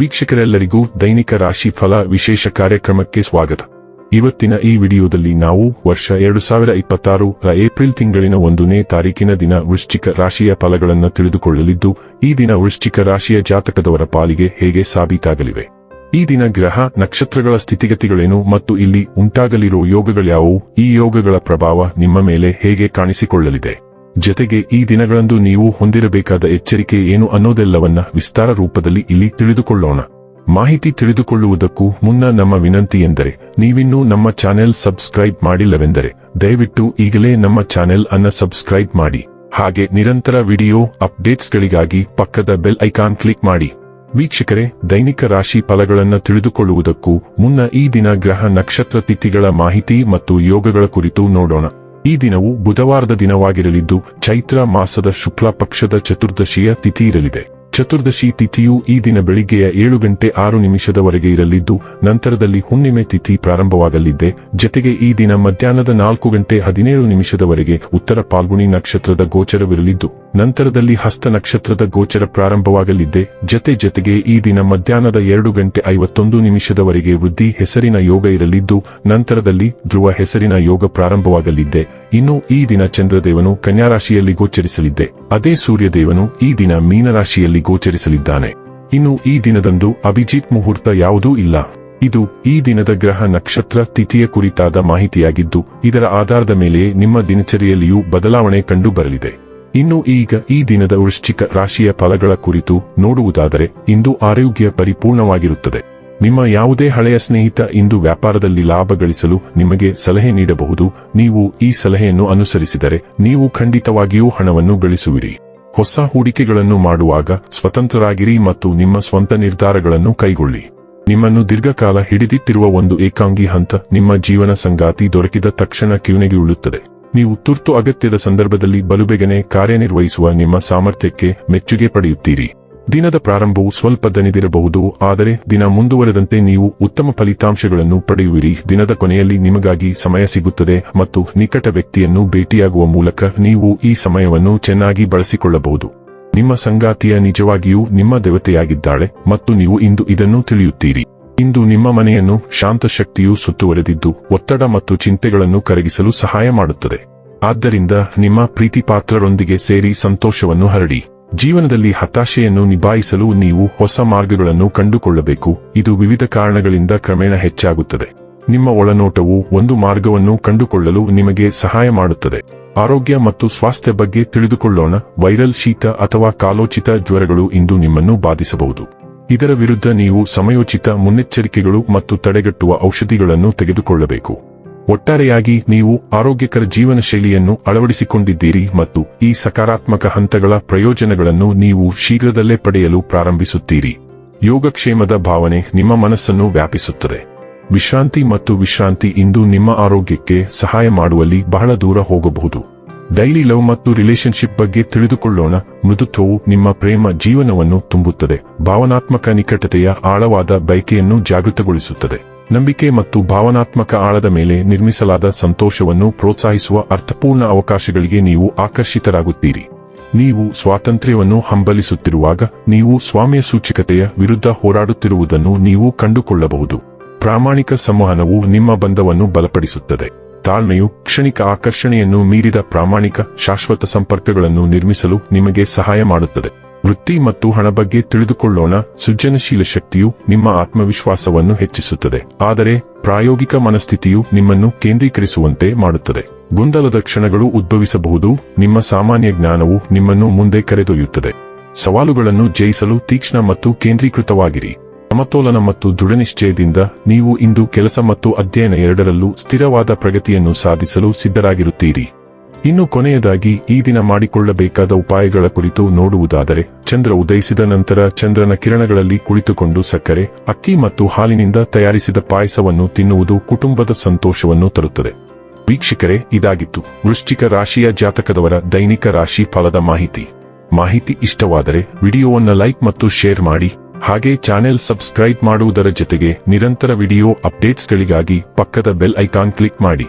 ವೀಕ್ಷಕರೆಲ್ಲರಿಗೂ ದೈನಿಕ ರಾಶಿ ಫಲ ವಿಶೇಷ ಕಾರ್ಯಕ್ರಮಕ್ಕೆ ಸ್ವಾಗತ. ಇವತ್ತಿನ ಈ ವಿಡಿಯೋದಲ್ಲಿ ನಾವು ವರ್ಷ 2026 ರ ಏಪ್ರಿಲ್ ತಿಂಗಳಿನ 1ನೇ ತಾರೀಕಿನ ದಿನ ವೃಶ್ಚಿಕ ರಾಶಿಯ ಫಲಗಳನ್ನು ತಿಳಿದುಕೊಳ್ಳಲಿದ್ದು, ಈ ದಿನ ವೃಶ್ಚಿಕ ರಾಶಿಯ ಜಾತಕದವರ ಪಾಲಿಗೆ ಹೇಗೆ ಸಾಬೀತಾಗಲಿವೆ, ಈ ದಿನ ಗ್ರಹ ನಕ್ಷತ್ರಗಳ ಸ್ಥಿತಿಗತಿಗಳೇನು ಮತ್ತು ಇಲ್ಲಿ ಉಂಟಾಗಲಿರುವ ಯೋಗಗಳ್ಯಾವುವು, ಈ ಯೋಗಗಳ ಪ್ರಭಾವ ನಿಮ್ಮ ಮೇಲೆ ಹೇಗೆ ಕಾಣಿಸಿಕೊಳ್ಳಲಿದೆ, ಜೊತೆಗೆ ಈ ದಿನಗಳಂದು ನೀವು ಹೊಂದಿರಬೇಕಾದ ಎಚ್ಚರಿಕೆ ಏನು ಅನ್ನೋದೆಲ್ಲವನ್ನ ವಿಸ್ತಾರ ರೂಪದಲ್ಲಿ ಇಲ್ಲಿ ತಿಳಿದುಕೊಳ್ಳೋಣ. ಮಾಹಿತಿ ತಿಳಿದುಕೊಳ್ಳುವುದಕ್ಕೂ ಮುನ್ನ ನಮ್ಮ ವಿನಂತಿ ಎಂದರೆ, ನೀವಿನ್ನೂ ನಮ್ಮ ಚಾನೆಲ್ ಸಬ್ಸ್ಕ್ರೈಬ್ ಮಾಡಿಲ್ಲವೆಂದರೆ ದಯವಿಟ್ಟು ಈಗಲೇ ನಮ್ಮ ಚಾನೆಲ್ ಅನ್ನು ಸಬ್ಸ್ಕ್ರೈಬ್ ಮಾಡಿ. ಹಾಗೆ ನಿರಂತರ ವಿಡಿಯೋ ಅಪ್ಡೇಟ್ಸ್ಗಳಿಗಾಗಿ ಪಕ್ಕದ ಬೆಲ್ ಐಕಾನ್ ಕ್ಲಿಕ್ ಮಾಡಿ. ವೀಕ್ಷಕರೇ, ದೈನಿಕ ರಾಶಿ ಫಲಗಳನ್ನು ತಿಳಿದುಕೊಳ್ಳುವುದಕ್ಕೂ ಮುನ್ನ ಈ ದಿನ ಗ್ರಹ ನಕ್ಷತ್ರ ತಿಥಿಗಳ ಮಾಹಿತಿ ಮತ್ತು ಯೋಗಗಳ ಕುರಿತು ನೋಡೋಣ. ಈ ದಿನವು ಬುಧವಾರದ ದಿನವಾಗಿರಲಿದ್ದು, ಚೈತ್ರ ಮಾಸದ ಶುಕ್ಲ ಪಕ್ಷದ ಚತುರ್ದಶಿಯ ತಿಥಿ ಇರಲಿದೆ. ಚತುರ್ದಶಿ ತಿಥಿಯು ಈ ದಿನ ಬೆಳಿಗ್ಗೆಯ 7:06 ಇರಲಿದ್ದು, ನಂತರದಲ್ಲಿ ಹುಣ್ಣಿಮೆ ತಿಥಿ ಪ್ರಾರಂಭವಾಗಲಿದೆ. ಜತೆಗೆ ಈ ದಿನ ಮಧ್ಯಾಹ್ನದ 4:17 ಉತ್ತರ ಪಾಲ್ಗುಣಿ ನಕ್ಷತ್ರದ ಗೋಚರವಿರಲಿದ್ದು, ನಂತರದಲ್ಲಿ ಹಸ್ತ ನಕ್ಷತ್ರದ ಗೋಚರ ಪ್ರಾರಂಭವಾಗಲಿದೆ. ಜತೆಗೆ ಈ ದಿನ ಮಧ್ಯಾಹ್ನದ 2:51 ವೃದ್ಧಿ ಹೆಸರಿನ ಯೋಗ ಇರಲಿದ್ದು, ನಂತರದಲ್ಲಿ ಧ್ರುವ ಹೆಸರಿನ ಯೋಗ ಪ್ರಾರಂಭವಾಗಲಿದೆ. ಇನ್ನು ಈ ದಿನ ಚಂದ್ರದೇವನು ಕನ್ಯಾ ರಾಶಿಯಲ್ಲಿ ಗೋಚರಿಸಲಿದೆ. ಅದೇ ಸೂರ್ಯದೇವನು ಈ ದಿನ ಮೀನರಾಶಿಯಲ್ಲಿ ಗೋಚರಿಸಲಿದ್ದಾನೆ. ಇನ್ನು ಈ ದಿನದಂದು ಅಭಿಜಿತ್ ಮುಹೂರ್ತ ಯಾವುದೂ ಇಲ್ಲ. ಇದು ಈ ದಿನದ ಗ್ರಹ ನಕ್ಷತ್ರ ತಿಥಿಯ ಕುರಿತಾದ ಮಾಹಿತಿಯಾಗಿದ್ದು, ಇದರ ಆಧಾರದ ಮೇಲೆ ನಿಮ್ಮ ದಿನಚರಿಯಲ್ಲಿಯೂ ಬದಲಾವಣೆ ಕಂಡು ಬರಲಿದೆ. ಇನ್ನು ಈಗ ಈ ದಿನದ ವೃಶ್ಚಿಕ ರಾಶಿಯ ಫಲಗಳ ಕುರಿತು ನೋಡುವುದಾದರೆ, ಇಂದು ಆರೋಗ್ಯ ಪರಿಪೂರ್ಣವಾಗಿರುತ್ತದೆ. ನಿಮ್ಮ ಯಾವುದೇ ಹಳೆಯ ಸ್ನೇಹಿತ ಇಂದು ವ್ಯಾಪಾರದಲ್ಲಿ ಲಾಭ ಗಳಿಸಲು ನಿಮಗೆ ಸಲಹೆ ನೀಡಬಹುದು. ನೀವು ಈ ಸಲಹೆಯನ್ನು ಅನುಸರಿಸಿದರೆ ನೀವು ಖಂಡಿತವಾಗಿಯೂ ಹಣವನ್ನು ಗಳಿಸುವಿರಿ. ಹೊಸ ಹೂಡಿಕೆಗಳನ್ನು ಮಾಡುವಾಗ ಸ್ವತಂತ್ರರಾಗಿರಿ ಮತ್ತು ನಿಮ್ಮ ಸ್ವಂತ ನಿರ್ಧಾರಗಳನ್ನು ಕೈಗೊಳ್ಳಿ. ನಿಮ್ಮನ್ನು ದೀರ್ಘಕಾಲ ಹಿಡಿದಿಟ್ಟಿರುವ ಒಂದು ಏಕಾಂಗಿ ಹಂತ ನಿಮ್ಮ ಜೀವನ ಸಂಗಾತಿ ದೊರಕಿದ ತಕ್ಷಣ ಕಿವಿನೆಗೆ ಉಳುತ್ತದೆ. ನೀವು ತುರ್ತು ಅಗತ್ಯದ ಸಂದರ್ಭದಲ್ಲಿ ಬಲುಬೇಗನೆ ಕಾರ್ಯನಿರ್ವಹಿಸುವ ನಿಮ್ಮ ಸಾಮರ್ಥ್ಯಕ್ಕೆ ಮೆಚ್ಚುಗೆ ಪಡೆಯುತ್ತೀರಿ. ದಿನದ ಪ್ರಾರಂಭವು ಸ್ವಲ್ಪ ದಣಿದಿರಬಹುದು, ಆದರೆ ದಿನ ಮುಂದುವರೆದಂತೆ ನೀವು ಉತ್ತಮ ಫಲಿತಾಂಶಗಳನ್ನು ಪಡೆಯುವಿರಿ. ದಿನದ ಕೊನೆಯಲ್ಲಿ ನಿಮಗಾಗಿ ಸಮಯ ಸಿಗುತ್ತದೆ ಮತ್ತು ನಿಕಟ ವ್ಯಕ್ತಿಯನ್ನು ಭೇಟಿಯಾಗುವ ಮೂಲಕ ನೀವು ಈ ಸಮಯವನ್ನು ಚೆನ್ನಾಗಿ ಬಳಸಿಕೊಳ್ಳಬಹುದು. ನಿಮ್ಮ ಸಂಗಾತಿಯ ನಿಜವಾಗಿಯೂ ನಿಮ್ಮ ದೇವತೆಯಾಗಿದ್ದಾಳೆ ಮತ್ತು ನೀವು ಇಂದು ಇದನ್ನು ತಿಳಿಯುತ್ತೀರಿ. ಇಂದು ನಿಮ್ಮ ಮನೆಯನ್ನು ಶಾಂತ ಶಕ್ತಿಯು ಸುತ್ತುವರೆದಿದ್ದು, ಒತ್ತಡ ಮತ್ತು ಚಿಂತೆಗಳನ್ನು ಕರಗಿಸಲು ಸಹಾಯ ಮಾಡುತ್ತದೆ. ಆದ್ದರಿಂದ ನಿಮ್ಮ ಪ್ರೀತಿಪಾತ್ರರೊಂದಿಗೆ ಸೇರಿ ಸಂತೋಷವನ್ನು ಹರಡಿ. ಜೀವನದಲ್ಲಿ ಹತಾಶೆಯನ್ನು ನಿಭಾಯಿಸಲು ನೀವು ಹೊಸ ಮಾರ್ಗಗಳನ್ನು ಕಂಡುಕೊಳ್ಳಬೇಕು. ಇದು ವಿವಿಧ ಕಾರಣಗಳಿಂದ ಕ್ರಮೇಣ ಹೆಚ್ಚಾಗುತ್ತದೆ. ನಿಮ್ಮ ಒಳನೋಟವು ಒಂದು ಮಾರ್ಗವನ್ನು ಕಂಡುಕೊಳ್ಳಲು ನಿಮಗೆ ಸಹಾಯ ಮಾಡುತ್ತದೆ. ಆರೋಗ್ಯ ಮತ್ತು ಸ್ವಾಸ್ಥ್ಯ ಬಗ್ಗೆ ತಿಳಿದುಕೊಳ್ಳೋಣ. ವೈರಲ್ ಶೀತ ಅಥವಾ ಕಾಲೋಚಿತ ಜ್ವರಗಳು ಇಂದು ನಿಮ್ಮನ್ನು ಬಾಧಿಸಬಹುದು. ಇದರ ವಿರುದ್ಧ ನೀವು ಸಮಯೋಚಿತ ಮುನ್ನೆಚ್ಚರಿಕೆಗಳು ಮತ್ತು ತಡೆಗಟ್ಟುವ ಔಷಧಿಗಳನ್ನು ತೆಗೆದುಕೊಳ್ಳಬೇಕು. ಒಟ್ಟಾರೆಯಾಗಿ ನೀವು ಆರೋಗ್ಯಕರ ಜೀವನ ಶೈಲಿಯನ್ನು ಅಳವಡಿಸಿಕೊಂಡಿದ್ದೀರಿ ಮತ್ತು ಈ ಸಕಾರಾತ್ಮಕ ಹಂತಗಳ ಪ್ರಯೋಜನಗಳನ್ನು ನೀವು ಶೀಘ್ರದಲ್ಲೇ ಪಡೆಯಲು ಪ್ರಾರಂಭಿಸುತ್ತೀರಿ. ಯೋಗಕ್ಷೇಮದ ಭಾವನೆ ನಿಮ್ಮ ಮನಸ್ಸನ್ನು ವ್ಯಾಪಿಸುತ್ತದೆ. ವಿಶ್ರಾಂತಿ ಇಂದು ನಿಮ್ಮ ಆರೋಗ್ಯಕ್ಕೆ ಸಹಾಯ ಮಾಡುವಲ್ಲಿ ಬಹಳ ದೂರ ಹೋಗಬಹುದು. ಡೈಲಿ ಲವ್ ಮತ್ತು ರಿಲೇಶನ್ಶಿಪ್ ಬಗ್ಗೆ ತಿಳಿದುಕೊಳ್ಳೋಣ. ಮೃದುತ್ವವು ನಿಮ್ಮ ಪ್ರೇಮ ಜೀವನವನ್ನು ತುಂಬುತ್ತದೆ. ಭಾವನಾತ್ಮಕ ನಿಕಟತೆಯ ಆಳವಾದ ಬಯಕೆಯನ್ನು ಜಾಗೃತಗೊಳಿಸುತ್ತದೆ. ನಂಬಿಕೆ ಮತ್ತು ಭಾವನಾತ್ಮಕ ಆಳದ ಮೇಲೆ ನಿರ್ಮಿಸಲಾದ ಸಂತೋಷವನ್ನು ಪ್ರೋತ್ಸಾಹಿಸುವ ಅರ್ಥಪೂರ್ಣ ಅವಕಾಶಗಳಿಗೆ ನೀವು ಆಕರ್ಷಿತರಾಗುತ್ತೀರಿ. ನೀವು ಸ್ವಾತಂತ್ರ್ಯವನ್ನು ಹಂಬಲಿಸುತ್ತಿರುವಾಗ ನೀವು ಸ್ವಾಮ್ಯ ಸೂಚಕತೆಯ ವಿರುದ್ಧ ಹೋರಾಡುತ್ತಿರುವುದನ್ನು ನೀವು ಕಂಡುಕೊಳ್ಳಬಹುದು. ಪ್ರಾಮಾಣಿಕ ಸಂವಹನವು ನಿಮ್ಮ ಬಂಧವನ್ನು ಬಲಪಡಿಸುತ್ತದೆ. ತಾಳ್ಮೆಯು ಕ್ಷಣಿಕ ಆಕರ್ಷಣೆಯನ್ನು ಮೀರಿದ ಪ್ರಾಮಾಣಿಕ ಶಾಶ್ವತ ಸಂಪರ್ಕಗಳನ್ನು ನಿರ್ಮಿಸಲು ನಿಮಗೆ ಸಹಾಯ ಮಾಡುತ್ತದೆ. ವೃತ್ತಿ ಮತ್ತು ಹಣ ಬಗ್ಗೆ ತಿಳಿದುಕೊಳ್ಳೋಣ. ಸೃಜನಶೀಲ ಶಕ್ತಿಯು ನಿಮ್ಮ ಆತ್ಮವಿಶ್ವಾಸವನ್ನು ಹೆಚ್ಚಿಸುತ್ತದೆ, ಆದರೆ ಪ್ರಾಯೋಗಿಕ ಮನಸ್ಥಿತಿಯು ನಿಮ್ಮನ್ನು ಕೇಂದ್ರೀಕರಿಸುವಂತೆ ಮಾಡುತ್ತದೆ. ಗೊಂದಲದ ಕ್ಷಣಗಳು ಉದ್ಭವಿಸಬಹುದು. ನಿಮ್ಮ ಸಾಮಾನ್ಯ ಜ್ಞಾನವು ನಿಮ್ಮನ್ನು ಮುಂದೆ ಕರೆದೊಯ್ಯುತ್ತದೆ. ಸವಾಲುಗಳನ್ನು ಜಯಿಸಲು ತೀಕ್ಷ್ಣ ಮತ್ತು ಕೇಂದ್ರೀಕೃತವಾಗಿರಿ. ಸಮತೋಲನ ಮತ್ತು ದೃಢನಿಶ್ಚಯದಿಂದ ನೀವು ಇಂದು ಕೆಲಸ ಮತ್ತು ಅಧ್ಯಯನ ಎರಡರಲ್ಲೂ ಸ್ಥಿರವಾದ ಪ್ರಗತಿಯನ್ನು ಸಾಧಿಸಲು ಸಿದ್ಧರಾಗಿರುತ್ತೀರಿ. ಇನ್ನು ಕೊನೆಯದಾಗಿ ಈ ದಿನ ಮಾಡಿಕೊಳ್ಳಬೇಕಾದ ಉಪಾಯಗಳ ಕುರಿತು ನೋಡುವುದಾದರೆ, ಚಂದ್ರ ಉದಯಿಸಿದ ನಂತರ ಚಂದ್ರನ ಕಿರಣಗಳಲ್ಲಿ ಕುಳಿತುಕೊಂಡು ಸಕ್ಕರೆ, ಅಕ್ಕಿ ಮತ್ತು ಹಾಲಿನಿಂದ ತಯಾರಿಸಿದ ಪಾಯಸವನ್ನು ತಿನ್ನುವುದು ಕುಟುಂಬದ ಸಂತೋಷವನ್ನು ತರುತ್ತದೆ. ವೀಕ್ಷಕರೇ, ಇದಾಗಿತ್ತು ವೃಶ್ಚಿಕ ರಾಶಿಯ ಜಾತಕದವರ ದೈನಿಕ ರಾಶಿ ಫಲದ ಮಾಹಿತಿ ಇಷ್ಟವಾದರೆ ವಿಡಿಯೋವನ್ನು ಲೈಕ್ ಮತ್ತು ಶೇರ್ ಮಾಡಿ. ಹಾಗೆ ಚಾನೆಲ್ ಸಬ್ಸ್ಕ್ರೈಬ್ ಮಾಡುವುದರ ಜೊತೆಗೆ ನಿರಂತರ ವಿಡಿಯೋ ಅಪ್ಡೇಟ್ಸ್ಗಳಿಗಾಗಿ ಪಕ್ಕದ ಬೆಲ್ ಐಕಾನ್ ಕ್ಲಿಕ್ ಮಾಡಿ.